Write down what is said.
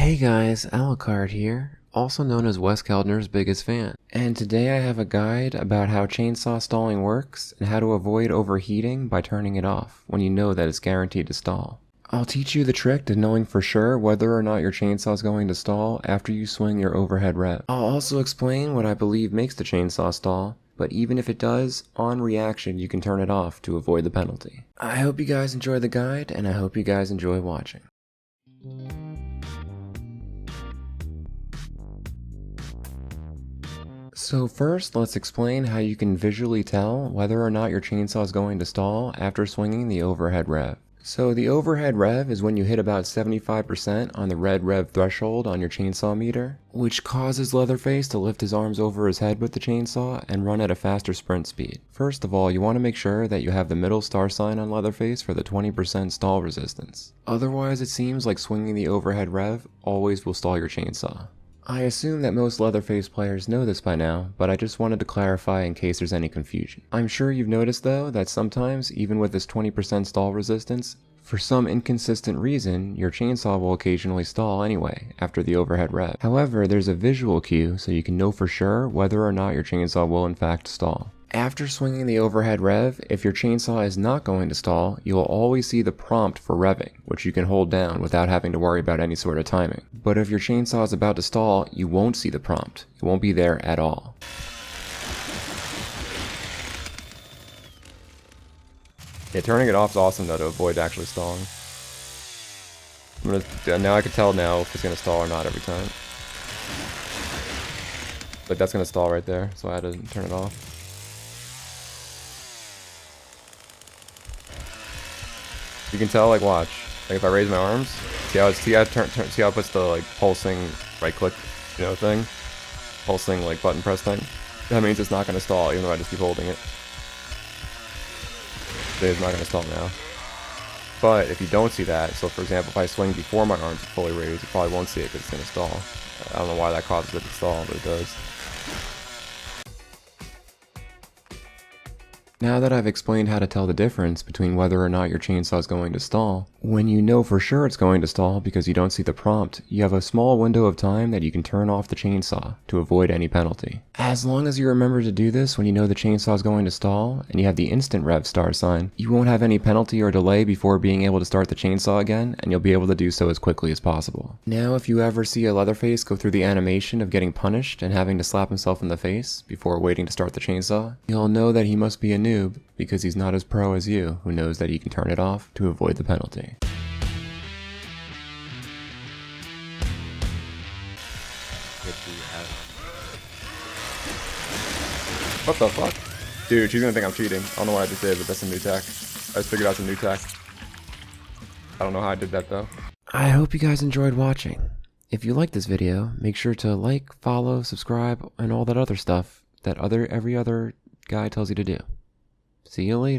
Hey guys, Alucard here, also known as Wes Keldner's biggest fan. And today I have a guide about how chainsaw stalling works and how to avoid overheating by turning it off when you know that it's guaranteed to stall. I'll teach you the trick to knowing for sure whether or not your chainsaw is going to stall after you swing your overhead rev. I'll also explain what I believe makes the chainsaw stall, but even if it does, on reaction you can turn it off to avoid the penalty. I hope you guys enjoy the guide, and I hope you guys enjoy watching. So first, let's explain how you can visually tell whether or not your chainsaw is going to stall after swinging the overhead rev. So the overhead rev is when you hit about 75% on the red rev threshold on your chainsaw meter, which causes LeatherFace to lift his arms over his head with the chainsaw and run at a faster sprint speed. First of all, you want to make sure that you have the middle star sign on LeatherFace for the 20% stall resistance. Otherwise, it seems like swinging the overhead rev always will stall your chainsaw. I assume that most LeatherFace players know this by now, but I just wanted to clarify in case there's any confusion. I'm sure you've noticed though that sometimes, even with this 20% stall resistance, for some inconsistent reason, your chainsaw will occasionally stall anyway, after the overhead rev. However, there's a visual cue so you can know for sure whether or not your chainsaw will in fact stall. After swinging the overhead rev, if your chainsaw is not going to stall, you'll always see the prompt for revving, which you can hold down without having to worry about any sort of timing. But if your chainsaw is about to stall, you won't see the prompt. It won't be there at all. Yeah, turning it off is awesome though to avoid actually stalling. Now I can tell now if it's going to stall or not every time. But that's going to stall right there, so I had to turn it off. You can tell, like, watch. Like, if I raise my arms, see how it puts the, like, pulsing right-click, thing? Pulsing, like, button press thing? That means it's not going to stall, even though I just keep holding it. It's not going to stall now. But if you don't see that, so for example, if I swing before my arms are fully raised, you probably won't see it because it's going to stall. I don't know why that causes it to stall, but it does. Now that I've explained how to tell the difference between whether or not your chainsaw is going to stall, when you know for sure it's going to stall because you don't see the prompt, you have a small window of time that you can turn off the chainsaw to avoid any penalty. As long as you remember to do this when you know the chainsaw is going to stall, and you have the instant rev star sign, you won't have any penalty or delay before being able to start the chainsaw again, and you'll be able to do so as quickly as possible. Now if you ever see a LeatherFace go through the animation of getting punished and having to slap himself in the face before waiting to start the chainsaw, you'll know that he must be a noob because he's not as pro as you, who knows that he can turn it off to avoid the penalty. What the fuck? Dude, she's gonna think I'm cheating. I don't know what I just did, but that's a new tech. I just figured out some new tech. I don't know how I did that though. I hope you guys enjoyed watching. If you liked this video, make sure to like, follow, subscribe, and all that other stuff that every other guy tells you to do. See you later.